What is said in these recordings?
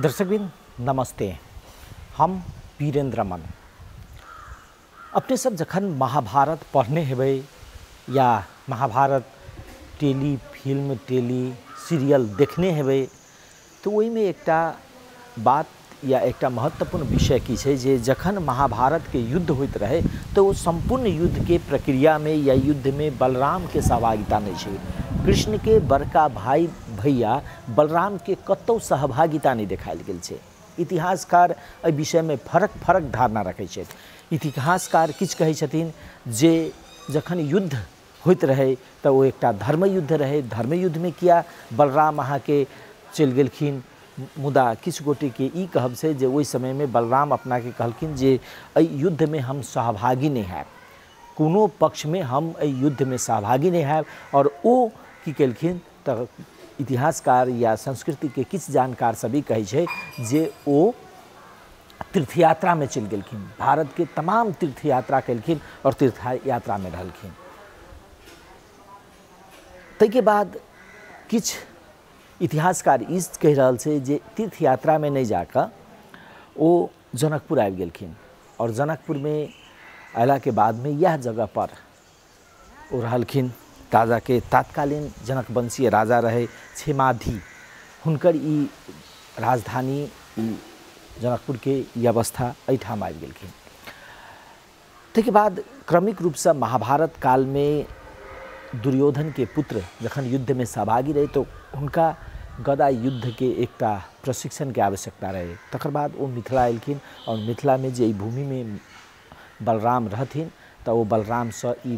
दर्शकबिन नमस्ते। हम वीरेंद्र मन अपने सब जखन महाभारत पढ़ने हेबै या Mahabharat tele film tele serial देखने हेबै तो ओहि में एकटा बात या एकटा महत्वपूर्ण विषय की छै जे जखन महाभारत के युद्ध होइत रहे तो वो संपूर्ण युद्ध के प्रक्रिया में या युद्ध में बलराम के सहभागिता नहीं छै। कृष्ण के बड़का भाई भैया बलराम के कतौ सहभागिता नहीं देखायल गेल छै। इतिहासकार एहि विषय में फरक धारणा रखै छथि। इतिहासकार किछ कहै छथिन जे जखन युद्ध होइत रहे तो वो एकटा धर्म युद्ध रहे, धर्म युद्ध में किया बलराम अहाँ के चलि गेलखिन। मुदा किछु गोटे के ई कहब छै जे ओहि समय में बलराम अपना के कहलखिन जे एहि युद्ध में हम सहभागी नहीं हैब, कोनो पक्ष में हम एहि युद्ध में सहभागी नहीं हैब। और ओ की केलखिन तऽ इतिहासकार या संस्कृति के किछु जानकार सभी कहै छै जे ओ तीर्थयात्रा में चलि गेलखिन, भारत के तमाम तीर्थयात्रा केलखिन और तीर्थयात्रा में रहलखिन। ताहिके बाद किछु इतिहासकार ई कहि रहल छै जे तीर्थयात्रा में नहीं जाकर ओ जनकपुर आबि गेलखिन और जनकपुर में अयला के बाद में यह जगह पर ओ रहलखिन। राजा के तत्कालीन जनकवंशीय राजा रहे क्षेमाधी, हुनकर ई राजधानी ई जनकपुर के ई अवस्था एहिठाम आबि गेलखिन। ताहिके बाद क्रमिक रूप से महाभारत काल में दुर्योधन के पुत्र जखन युद्ध में सहभागी रहे तो उनका गदा युद्ध के एकटा प्रशिक्षण के आवश्यकता रहे। तकर बाद वो मिथिला एलखिन और मिथिला में जे भूमि में बलराम रहथिन तो वो बलराम से ई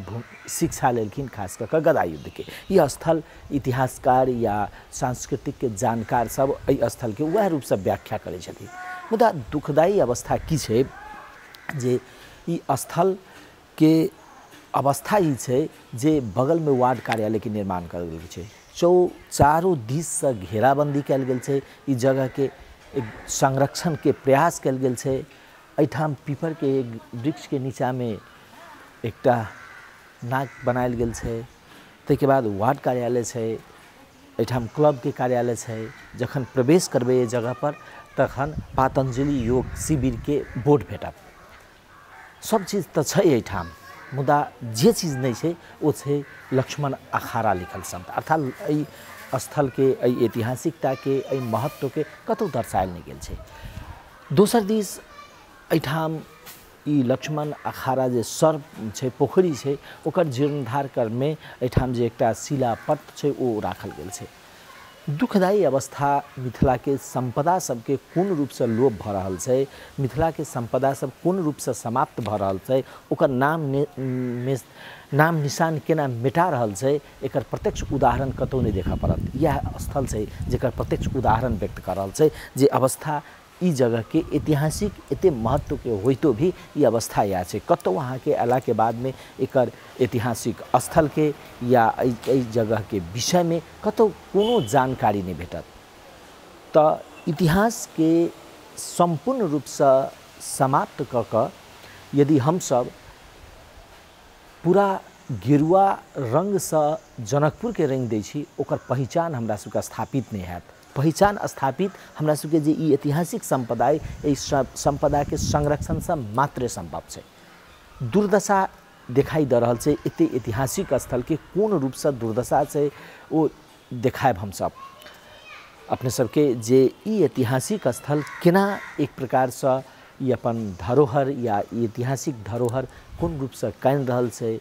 शिक्षा लेलखिन, खास करके गदा युद्ध के। यह स्थल इतिहासकार या सांस्कृतिक के जानकार सब एहि स्थल के वह रूप से व्याख्या करै छथिन। मुदा दुखदायी अवस्था की छै जे ई स्थल के अवस्था ई छै जे बगल में वार्ड कार्यालय के निर्माण करल गेल छै। चारों दिस से घेराबंदी कयल गेल छै। ई जगह के एक संरक्षण के प्रयास कयल गेल छै। एहिठाम पीपर के एक वृक्ष के नीचा में एकटा नाक बनायल गेल छै। ताहिके बाद वार्ड कार्यालय छै, एहिठाम क्लब के कार्यालय छै। जखन प्रवेश करबै एहि जगह पर तखन पतंजलि योग शिविर के बोर्ड भेटत। सब चीज तो छै एहिठाम, मुदा जे चीज नहीं छै वो छै लक्ष्मण अखाड़ा लिखल शब्द, अर्थात एहि स्थल के एहि ऐतिहासिकता के एहि महत्व के कतौ दर्शायल नहीं गेल छै। दोसर दिस एहिठाम ई लक्ष्मण अखाड़ा जे सर छै, पोखरी छै, ओकर जीर्णोद्धार कर में एहिठाम जे एकटा शिलापट छै ओ राखल गेल छै। दुखदायी अवस्था मिथिला के संपदा सबके पूर्ण रूप से लोप भ रहल छै, मिथिला के संपदा सब पूर्ण रूप से समाप्त भ रहल छै, ओकर नाम निशान केना मिटा रहल छै एकर प्रत्यक्ष उदाहरण कतौ नहीं देखा पड़त। यह स्थल छै जेकर प्रत्यक्ष उदाहरण व्यक्त कर रहल छै जे अवस्था ई जगह के ऐतिहासिक एते महत्व के होइतो भी ये अवस्था या छै। कतौ वहाँ के अला के बाद में एकर ऐतिहासिक स्थल के या एहि जगह के विषय में कतौ कोनो जानकारी नहीं भेटत। तो इतिहास के संपूर्ण रूप से समाप्त क यदि हम सब पूरा गेरुआ रंग से जनकपुर के रंग दै छी ओकर पहचान हमरा सबके स्थापित नहीं हैत। पहचान स्थापित हमरा सबके जे ई ऐतिहासिक संपदा एहि संपदा के संरक्षण से मात्र संभव छै। दुर्दशा दिखाई दे रहल छै, एते ऐतिहासिक स्थल के कोन रूप से दुर्दशा छै वो देखायब हम सब अपने सबके जे ई ऐतिहासिक स्थल केना एक प्रकार से ई अपन धरोहर या ऐतिहासिक धरोहर कोन रूप से कायम रहल छै,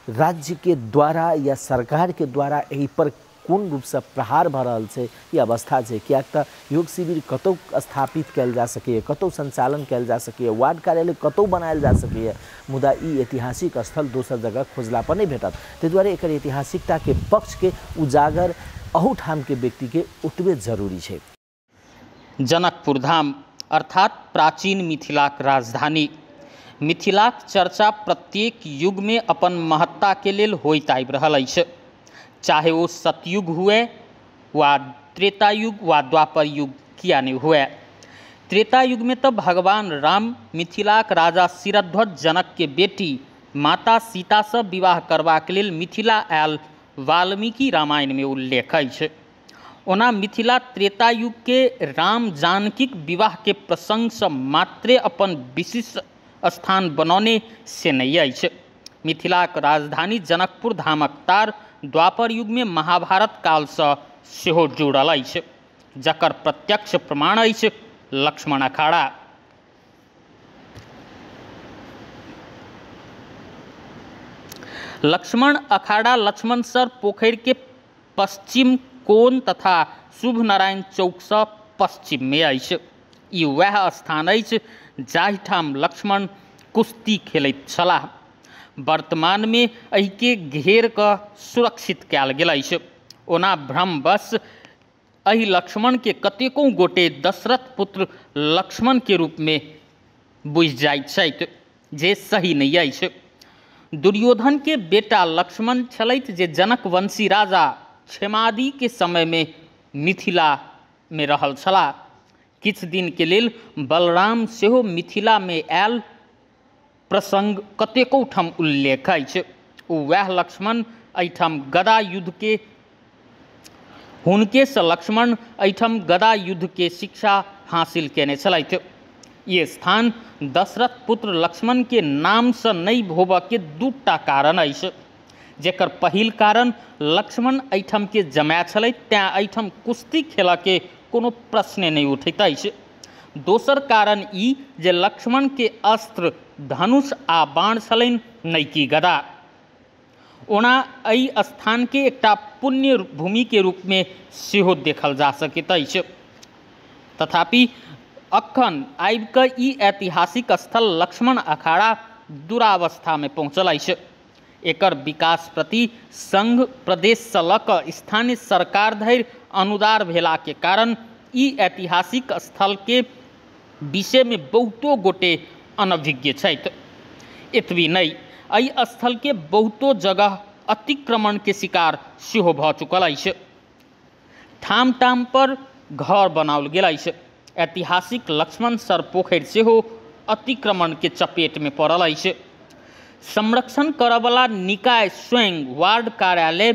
राज्य के द्वारा या सरकार के द्वारा एहि पर कोन रूप से प्रहार भ रहल छै ये अवस्था छै। कियाक तऽ योग शिविर कतौ स्थापित कयल जा सकैए, कतौ संचालन कयल जा सकैए, वार्ड कार्यालय कतौ बनायल जा सकैए, मुदा ई ऐतिहासिक स्थल दोसर जगह खोजला पर नहीं भेटत। ताहि दुआरे एकर ऐतिहासिकता के पक्ष के उजागर अहूठाम के व्यक्ति के ओतबे जरूरी छै। जनकपुर धाम अर्थात प्राचीन मिथिलाक राजधानी। मिथिलाक चर्चा प्रत्येक युग में अपन महत्ता के लेल होइत आबि रहल अछि, चाहे वो सतयुग हुए वा त्रेता युग वा द्वापर युग किया नहीं हुए। त्रेता युग में तो भगवान राम मिथिलाक राजा शिरध्वज जनक के बेटी माता सीता से विवाह करबाक लेल मिथिला आयल वाल्मीकि रामायण में उल्लेख अछि। ओना मिथिला त्रेता युग के राम जानकीक विवाह के प्रसंग से मात्रे अपन विशिष्ट स्थान बनौने से नहीं अछि। मिथिलाक राजधानी जनकपुर धामक तार द्वापर युग में महाभारत काल से सेहो जुड़ल अछि, जकर प्रत्यक्ष प्रमाण अछि लक्ष्मण अखाड़ा। लक्ष्मण अखाड़ा लक्ष्मणसर पोखर के पश्चिम कोण तथा शुभ नारायण चौक से पश्चिम में अछि। ई वह स्थान अछि जाहिठाम लक्ष्मण कुश्ती खेलैत छलाह। वर्तमान में एहि के घेर कऽ सुरक्षित कयल गेल अछि। ओना भ्रमवश एहि लक्ष्मण के कतेको गोटे दशरथ पुत्र लक्ष्मण के रूप में बुझि जाइत छथि, जे सही नहीं अछि। दुर्योधन के बेटा लक्ष्मण छलथि जे जनक वंशी राजा क्षेमादि के समय में मिथिला में रहल छलाह। किछ दिन के लेल बलराम सेहो मिथिला में आयल प्रसंग कतेको ठाम उल्लेख अछि। वह लक्ष्मण एहिठाम गदा युद्ध के हुनके से लक्ष्मण एहिठाम गदा युद्ध के शिक्षा हासिल केने छलथि। ये स्थान दशरथ पुत्र लक्ष्मण के नाम से नहीं होबऽ के दूटा कारण अछि, जेकर पहिल कारण लक्ष्मण एहिठाम के जमाय छलथि, तें एहिठाम कुश्ती खेलऽ के कोनो प्रश्ने नहीं उठैत अछि। दोसर कारण ई जे लक्ष्मण के अस्त्र धनुष आ बाण छलनि, नहीं कि गदा। ओना एहि स्थान के एकटा पुण्य भूमि के रूप में सेहो देखल जा सकैत अछि। तथापि अखन आबि कऽ ई ऐतिहासिक स्थल लक्ष्मण अखाड़ा दुरावस्था में पहुँचल अछि। एकर विकास प्रति संघ प्रदेश से लऽ कऽ स्थानीय सरकार धरि अनुदार भेला के कारण ई ऐतिहासिक स्थल के विषय में बहुतो गोटे अनभिज्ञ छथि। एतबी नहीं, एहि स्थल के बहुतो जगह अतिक्रमण के शिकार सेहो भऽ चुकल अछि। ठाम ठाम पर घर बनाओल गेल अछि। ऐतिहासिक लक्ष्मणसर पोखर सेहो अतिक्रमण के चपेट में पड़ल अछि। संरक्षण करयवला निकाय स्वयं वार्ड कार्यालय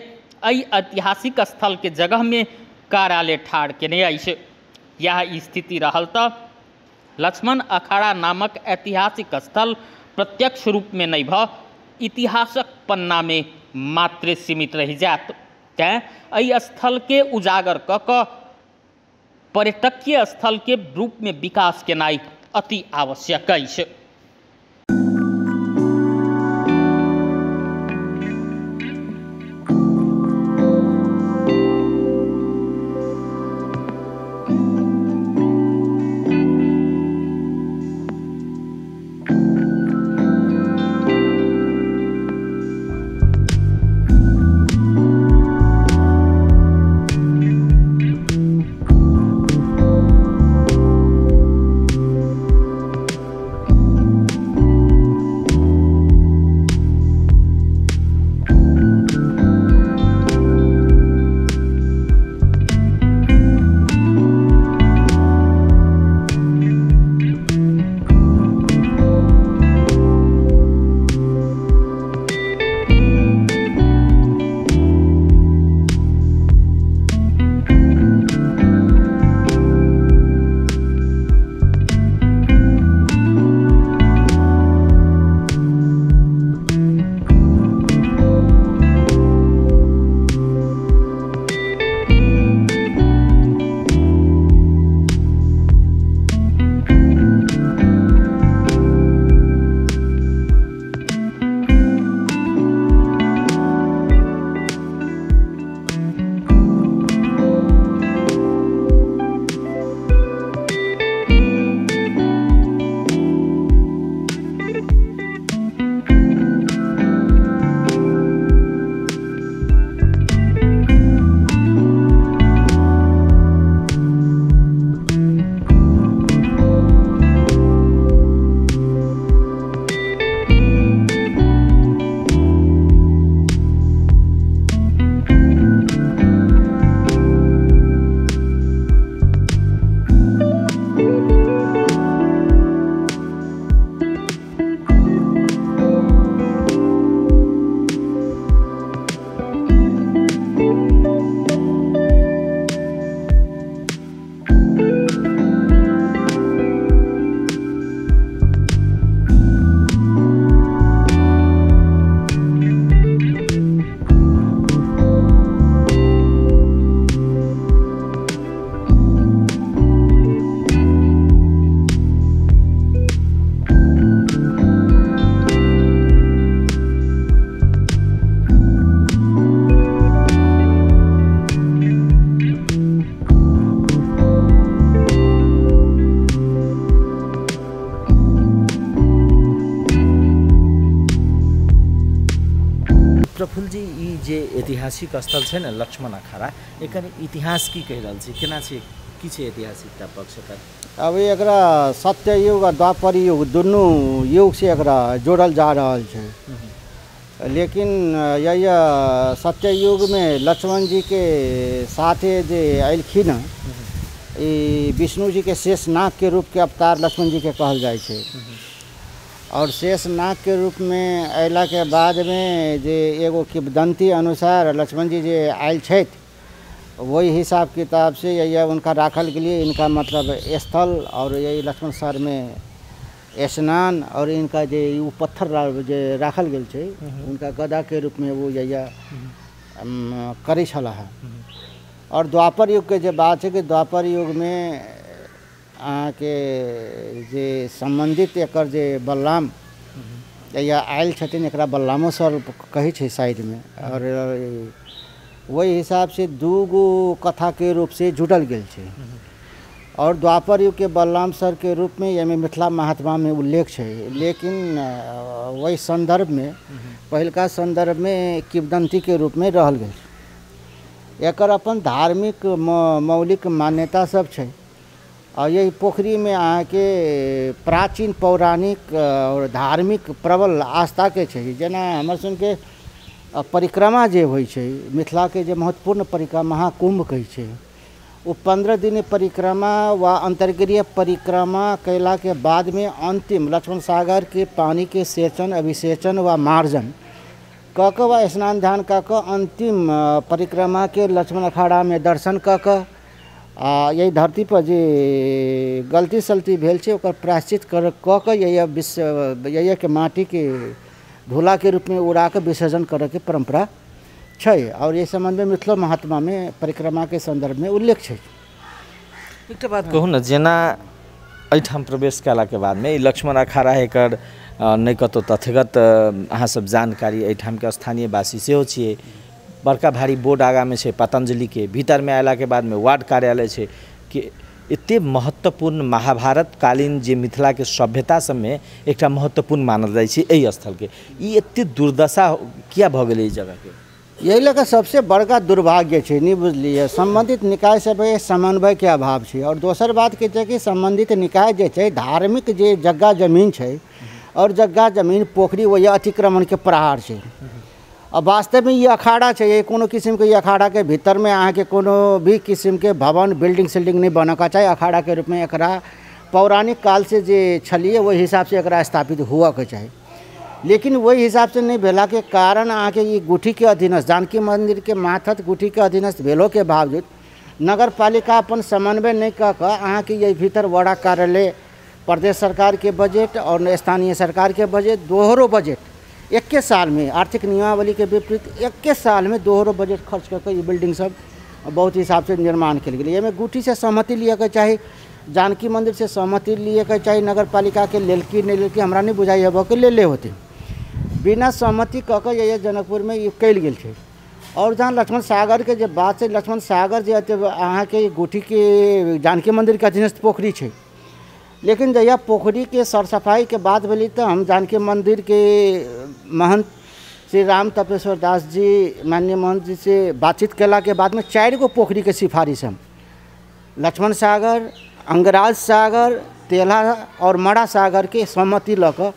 एहि ऐतिहासिक स्थल के जगह में कार्यालय ठाढ़ केने अछि। यह स्थिति रहल तऽ लक्ष्मण अखाड़ा नामक ऐतिहासिक स्थल प्रत्यक्ष रूप में नहीं भऽ इतिहासक पन्ना में मात्र सीमित रहि जायत। तें एहि स्थल के उजागर कऽ कऽ पर्यटकीय स्थल के रूप में विकास केनाई अति आवश्यक अछि। जे ऐतिहासिक स्थल छै ने लक्ष्मण अखाड़ा एकर इतिहास की कहि रहल छी केना छै की छै ऐतिहासिकता पक्ष एकर अभी एकरा सत्य युग और द्वापर युग दुनू युग से एकरा जोड़ल जा रहल छै लेकिन यह सत्य युग में लक्ष्मण जी के साथे जे अयलखिन ई विष्णु जी के शेषनाग के रूप के अवतार लक्ष्मण जी के कहल जाय छै और शेषनाग के रूप में अयला के बाद में जे एगो किंवदंती अनुसार लक्ष्मण जी जे आयल छथि वही हिसाब किताब से यह उनका राखल के लिए इनका मतलब स्थल और यही लक्ष्मण सर में स्नान और इनका जे पत्थर जे राखल गेल छै उनका गदा के रूप में वो यह करै छलाह और द्वापर युग के जे बात है कि द्वापर युग में के जे संबंधित एकर जे बलराम या आयल छथिन एकरा बलरामो सर कहै छै साइड में और वही हिसाब से दूगो कथा के रूप से जुटल गेल छै और द्वापर युग के बलराम सर के रूप में ये मिथिला महात्मा में उल्लेख है लेकिन वही संदर्भ में पहिलका संदर्भ में किंवदंती के रूप में रहल गेल एकर अपन धार्मिक मौलिक मान्यता सब छै और यही पोखरी में आके प्राचीन पौराणिक और धार्मिक प्रबल आस्था के छै जेना हमर सन के परिक्रमा जे होइ छै मिथिला के जे महत्वपूर्ण परिक्रमा महाकुंभ कहै छै वो 15 दिन परिक्रमा व अंतर्गीय परिक्रमा कैला के बाद में अंतिम लक्ष्मण सागर के पानी के सेचन अभिसेचन व मार्जन क व स्नान ध्यान क अंतिम परिक्रमा के लक्ष्मण अखाड़ा में दर्शन क यही धरती पर जे गलती सलती भेल छै ओकर प्रायश्चित कर क यही के माटी के धूला के रूप में उड़ा के विसर्जन करे के परंपरा छै और ये संबंध में मिथिला महात्मा में परिक्रमा के संदर्भ में उल्लेख छै एक बात कहूँ न जेना एठाम प्रवेश कला के बाद में लक्ष्मण अखाड़ा एकर नहीं कतो तथ्यगत अहाँ सब जानकारी एठाम के स्थानीय वासी सेहो छियै बड़का भारी बोर्ड आगा में छै पतंजलि के भीतर में आयला के बाद में वार्ड कार्यालय छै कि एते महत्वपूर्ण महाभारत कालीन जे मिथिला के सभ्यता सब में एक महत्वपूर्ण मानल जाय छै एहि स्थल के ई एते दुर्दशा किया भ गेलै ई जगह के यही लगा सबसे बड़का दुर्भाग्य है नहीं बुझलिए संबंधित निकाय सब समन्वय के अभाव है और दोसर बात के कि संबंधित निकाय जे धार्मिक जे जगह जमीन है और जगह जमीन पोखरी वही अतिक्रमण के प्रहार है अब वास्तव में ये अखाड़ा चाहिए कोनो किस्म के अखाड़ा के भीतर में अहाँ के कोनो भी किस्म के भवन बिल्डिंग सिल्डिंग नहीं बनका चाहिए अखाड़ा के रूप में एकरा पौराणिक काल से जे छलिए वही हिसाब से एकरा स्थापित हुआ के चाहिए लेकिन वही हिसाब से नहीं भेला के कारण अहाँ के ये गुठी के अधीनस्थ जानकी मंदिर के माथत गुठी के अधीनस्थ भेलो के बावजूद नगर पालिका अपन समन्वय नहीं कऽ अहाँ के ये भीतर वड़ा कार्यालय प्रदेश सरकार के बजट और स्थानीय सरकार के बजट दोहरो बजट एक के साल में आर्थिक नियमावली के विपरीत एक के साल में दोहरो बजट खर्च करके ये बिल्डिंग सब बहुत हिसाब से निर्माण कल गई ये गुठी से सहमति लिए के चाहिए जानकी मंदिर से सहमति लिए के चाहिए नगर पालिका के लेलकी नहीं लेलकी हमरा नहीं बुझाई अब के ले होते बिना सहमति कऽ के ये जनकपुर में ये कल गेल छै और जहाँ लक्ष्मण सागर के जब बात है लक्ष्मण सागर जो अहाँ के गुठी के जानकी मंदिर के अधीनस्थ पोखरी है लेकिन जहिया पोखरी के सर सफाई के बात भेली तो हम जानकी मंदिर के महंत श्री राम तपेश्वर दास जी माननीय महंत जी से बातचीत कला के बाद में 4 गो पोखरी के सिफारिश हम लक्ष्मण सागर अंगराज सागर तेला और मड़ा सागर के सहमति लऽ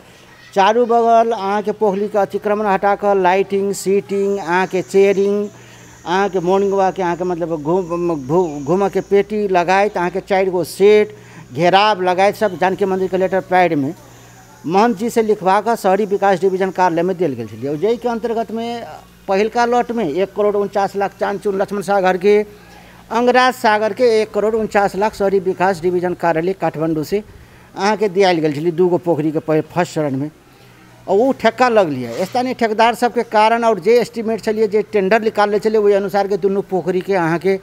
चारू बगल अहाँ के पोखरी के अतिक्रमण हटा कर लाइटिंग सीटिंग अहाँ के चेयरिंग अहाँ के मॉर्निंग वॉक अहाँ के मतलब घूम के पेटी लगाइत अहाँ के 4 गो सेट घेराव लगाए सब जानकी मंदिर के लेटर पैड में महंत जी से लिखवा कर शहरी विकास डिवीजन कार्यालय में दिल गई जै के अंतर्गत में पहिलका लॉट में 1,49,00,000 चांचून लक्ष्मण सागर के अंगराज सागर के 1,49,00,000 शहरी विकास डिवीजन कार्यालय काठमांडू से अहाँ के दियाल गई 2 गो पोखरी के फर्स्ट चरण में और वो ठेका लग लिया स्थानीय ठेकेदार सब के कारण और जे एस्टिमेट चलिए जे टेंडर निकाल चलिए वही अनुसार के दोनों पोखरी के अहाँ के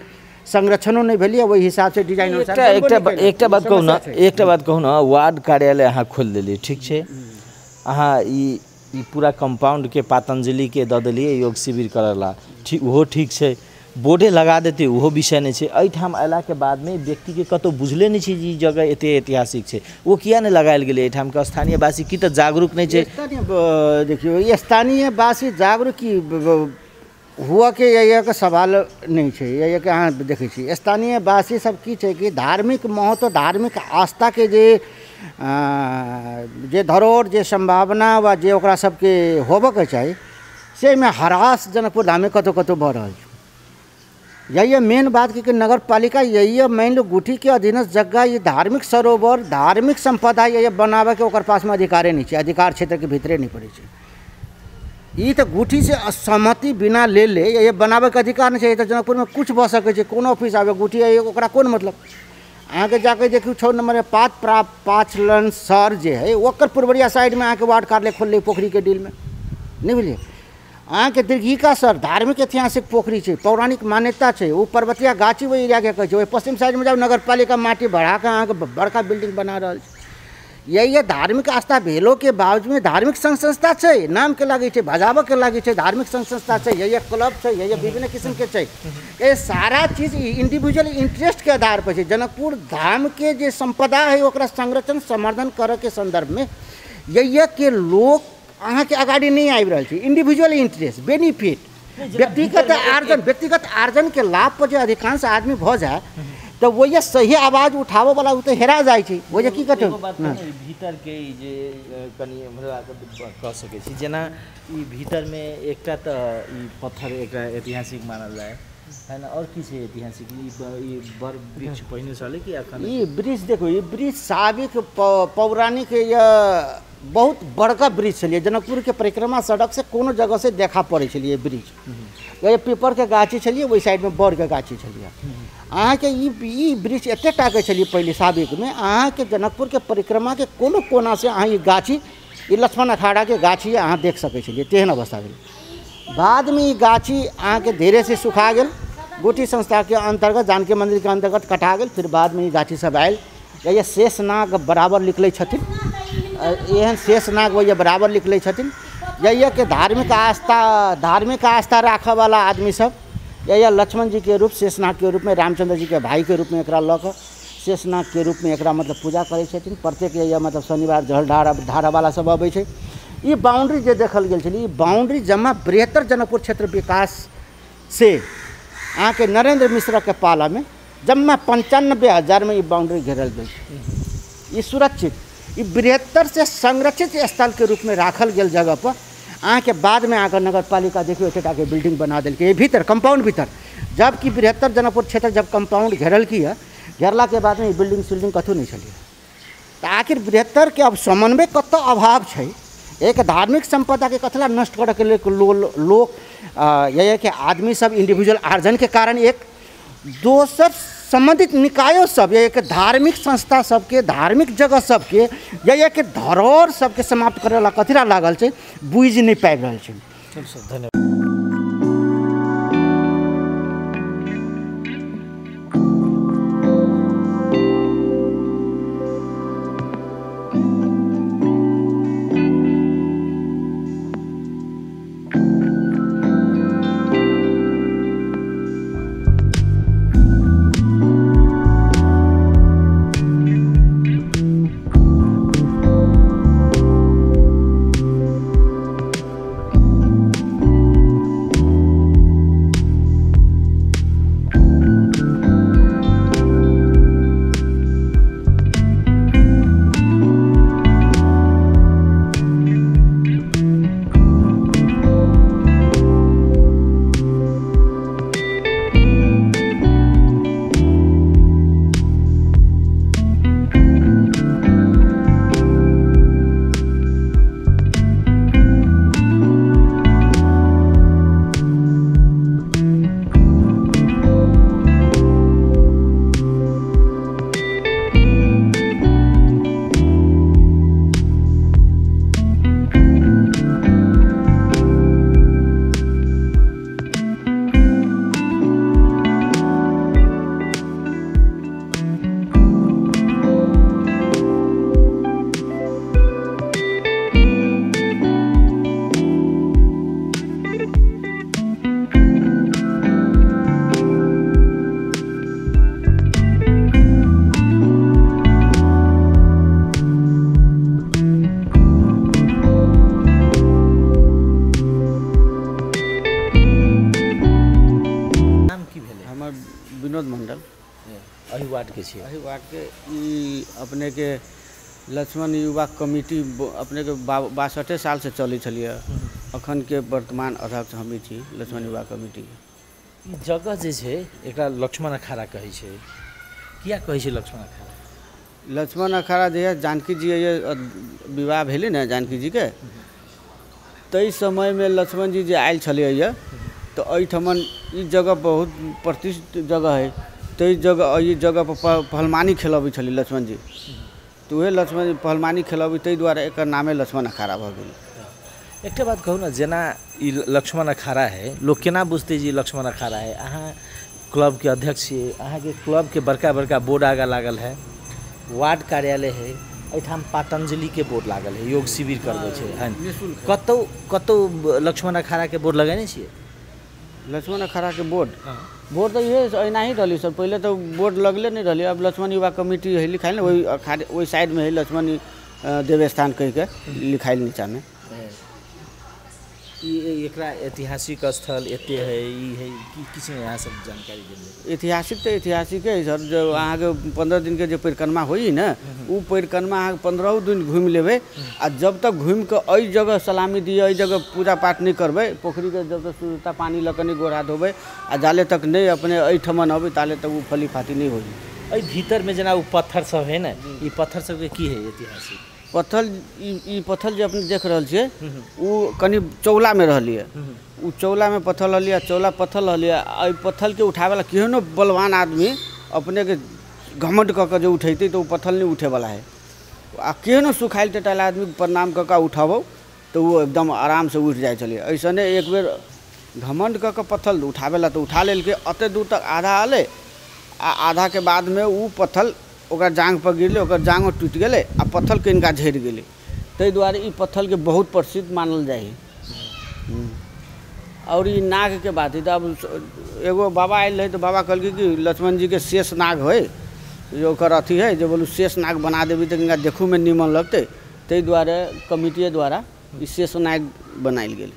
संरक्षणों नहीं भेलिए वही हिसाब से डिजाइन एक बात कहूँ ना वार्ड कार्यालय अहाँ खोल दिली ठीक है अहाँ ई पूरा कंपाउंड के पतंजलि के दऽ देलिए योग शिविर करला ठीक वो ठीक है बोर्डे लगा देते वो विषय नहीं है एठाम अयला के बाद में व्यक्ति के कतौ बुझले नहीं है जगह एते ऐतिहासिक है वो किया नहीं लगायल गेलै एठाम के स्थानीय वासी की तो जागरूक नहीं है देखियो स्थानीय वासी जागरूक की हुआ के यही सवाल नहीं है। यही कि अहाँ देखै छी स्थानीय वासी सब की छै कि धार्मिक महत्व, धार्मिक आस्था के जे धरोहर, जे संभावना वा जे ओकरा सबके होबऽ के चाही से में हरास जनकपुर धाम में कतौ कतौ भऽ रहल छै। यही मेन बात कि नगर पालिका यही मान लो गुठी के अधीनस्थ जगह, ये धार्मिक सरोवर, धार्मिक संपदा ये बनावे के ओकर पास में अधिकारे नहीं है, अधिकार क्षेत्र के भीतरे नहीं पड़े छै। ये तो गुठी से सहमति बिना ले ये बनावे के अधिकार नहीं है। तो जनकपुर में कुछ भऽ सकै छै, कोनो ऑफिस आवे गुठी है ओकरा कोन मतलब। अहाँ के जाके देखियो 6 नंबर 5 लन सर जे है ओकर पुरबरिया साइड में अहाँ के वार्ड कार्यालय खोलले पोखरी के डील में, नहीं बुझलिए। अहाँ के दीर्घिका सर धार्मिक ऐतिहासिक पोखरी है, पौराणिक मान्यता है, वो पर्वतीय गाछी वो एरिया के कहै छै। पश्चिम साइड में जाओ नगर पालिका माटी बढ़ा के अहाँ के बड़का बिल्डिंग बना रहा है। यही धार्मिक आस्था भेलो के बावजूद में धार्मिक संघ संस्था है, नाम के लगे है, बजाबऽ के लगे है, धार्मिक संघ संस्था है, यही क्लब है, यही विभिन्न किस्म के है। ये सारा चीज इंडिविजुअल इंटरेस्ट के आधार पर है। जनकपुर धाम के जे संपदा है ओकरा संरक्षण संवर्धन करे के संदर्भ में यही के लोग अहाँ के आगाड़ी नहीं आबि रहल छै। इंडिविजुअल इंटरेस्ट, बेनिफिट, व्यक्तिगत आर्जन के लाभ पर जो अधिकांश आदमी भ जाए तो वो ये सही आवाज उठाबऽ वाला उ तो हेरा जाइ छै। वो जे की कहते भीतर के जे कनी हमरा कह सकै छी, जेना ई भीतर में एकटा त ई पत्थर एकरा ऐतिहासिक मानल जाए है ना, और की छै ऐतिहासिक ई बर वृक्ष पहिने चले कि अखन ई वृक्ष देखो, ई वृक्ष साबिक पौराणिक या बहुत बड़का वृक्ष छलिए। जनकपुर के परिक्रमा सड़क से कोनो जगह से देखा पड़े छलिए वृक्ष। ये पीपर के गाछी छलिए, वही साइड में बर के गाछी छलिए। अहाँ के ई वृक्ष एते टाके छलिए पहले साबिक में। अहाँ के जनकपुर के परिक्रमा के कोनो कोना से अहाँ ई गाछी, ई लक्ष्मण अखाड़ा के गाछी अहाँ देख सकै छलिए, तेहन अवस्था भेल। बाद में ई गाछी अहाँ के धीरे से सुखा गेल, गुठी संस्था के अंतर्गत, जानकी मंदिर के अंतर्गत कटा गेल। फिर बाद में ई गाछी सब आयल। ये शेषनाग बराबर लिखले छथिन, एहन शेषनाग वही बराबर लिखले छथिन। यही के धार्मिक आस्था राखे वाला आदमी सब यही लक्ष्मण जी के रूप, शेषनाग के रूप में, रामचंद्र जी के भाई के रूप में एकरा लऽ कऽ शेषनाग के रूप में एकरा मतलब पूजा करे छथिन। प्रत्येक यही मतलब शनिवार जल ढारा वाला सब अबै छै। ई बाउंड्री जे देखल गेल छलै, ई बाउंड्री जम्मा बृहत्तर जनकपुर क्षेत्र विकास से अहाँ के नरेंद्र मिश्र के पाला में जम्मा 95,000 में ई बाउंड्री घेरल गेल छै। ई सुरक्षित, ई बृहत्तर से संरक्षित स्थल के रूप में राखल गेल जगह पर अहाँ के बाद में आकर नगर पालिका देखियो एतेटा के बिल्डिंग बना देलकै ये भीतर, कंपाउंड भीतर। जबकि बृहत्तर जनकपुर क्षेत्र जब कंपाउंड घेरल की है, घेरला के बाद में बिल्डिंग सिल्डिंग कतौ नहीं छलिए। तो आखिर बृहत्तर के अब समन्वय कत अभाव है। एक धार्मिक संपदा के कतला नष्ट करे के लोग यही के आदमी सब इंडिविजुअल आर्जन के कारण, एक दोसर संबंधित निकायों सब, एक धार्मिक संस्था सबके, धार्मिक जगह सबके, या के धरोहर सबके समाप्त करे ला कथिरा लागल छै, बुझ नहीं पाबि रहल छै। धन्यवाद। वार्ड के छियै? एहि वार्ड के ई अपने के लक्ष्मण युवा कमिटी अपने के 62 साल से चलै छलिए। अखन के वर्तमान अध्यक्ष हमी छी लक्ष्मण युवा कमिटी के। ई जगह जे छै एकरा लक्ष्मण अखाड़ा कहै छै, किया कहै छै लक्ष्मण अखाड़ा? लक्ष्मण अखाड़ा जे जानकी जी ये विवाह भेलै ने जानकी जी के, तई समय में लक्ष्मण जी जे आयल छलिए तो एहिठमन ई जगह बहुत प्रतिष्ठित जगह है। तई जगह ई जगह पर पहलवानी खेलबै छली लक्ष्मण जी, तो वह लक्ष्मण जी पहलवानी खेलबै तई द्वारा एकर नामे लक्ष्मण अखाड़ा भऽ गेल। एकटा बात कहू ना, जेना ई लक्ष्मण अखाड़ा है, लोग केना बुझते जी लक्ष्मण अखाड़ा है? अहाँ क्लब के अध्यक्ष छियै, अहाँ के क्लब के बड़का बड़का बोर्ड आगा लागल है, वार्ड कार्यालय है, एठाम पतंजलि के बोर्ड लागल है, योग शिविर करबै छै है। कतौ कतौ लक्ष्मण अखाड़ा के बोर्ड लगेने छियै? लक्ष्मण अखाड़ा के बोर्ड तो ये अहिना ही रही सर, पहले तो बोर्ड लगले नहीं रही। अब लक्ष्मण युवा कमिटी है लिखाइल ना, वही अखाड़े वही साइड में है लक्ष्मण देवस्थान कह के लिखाइल नीचा में। एकरा ऐतिहासिक स्थल एते है, ई है कि किसी ने यहाँ सब जानकारी देले? ऐतिहासिक तो ऐतिहासिक है सर। जो अहाँ के 15 दिन के जो परिक्रमा होई ना, वो परिक्रमा अहाँ 15 दिन घूम लेबे, आ जब तक घूम के अई जगह सलामी दिए, अई जगह पूजा पाठ नहीं करबे, पोखरी के जब तक शुद्धता पानी लकनी गोड़ा धोबे, आ जाले तक नहीं अपने अई ठमन अबे ताले तक वो फली फाती नहीं होई। अई भीतर में जना वो पत्थर सब है ना, ई पत्थर सब के की है ऐतिहासिक? पत्थर ई पत्थर जो अपने देख रहल छियै, वो कनी चौला में रहलिए। वो चौला में पत्थर रहलिए, चौला पत्थर रहलिए। एहि पत्थर के उठावे वाला केहनो बलवान आदमी अपने के घमंड कऽ के जो उठेते तो वो पत्थर नहीं उठे वाला है। आ केहनो सुखाइल टटाइल आदमी प्रणाम कऽ के उठाबो तो वो एकदम आराम से उठ जाए चलिए। ऐसने एक बेर घमंड कऽ के पत्थर उठावे ला तो उठा लेलके, अते दूर तक आधा आले, आ आधा के बाद में वो पत्थर ओकर जांग पर गिरले, ओकर जांग टूट गए, आ पत्थर के इनका झड़ गए। तै द्वारे ई पत्थर के बहुत प्रसिद्ध मानल जाए है। और ई नाग के बात है तो अब एगो बाबा आयल है तो बाबा कहल कि लक्ष्मण जी के शेष नाग है, जो ओकर अथी है, जो बोलू शेष नाग बना देवी तो इनका देखू में निमन लगते। तै द्वारे कमिटी द्वारा ई शेष नाग बनायल गेल।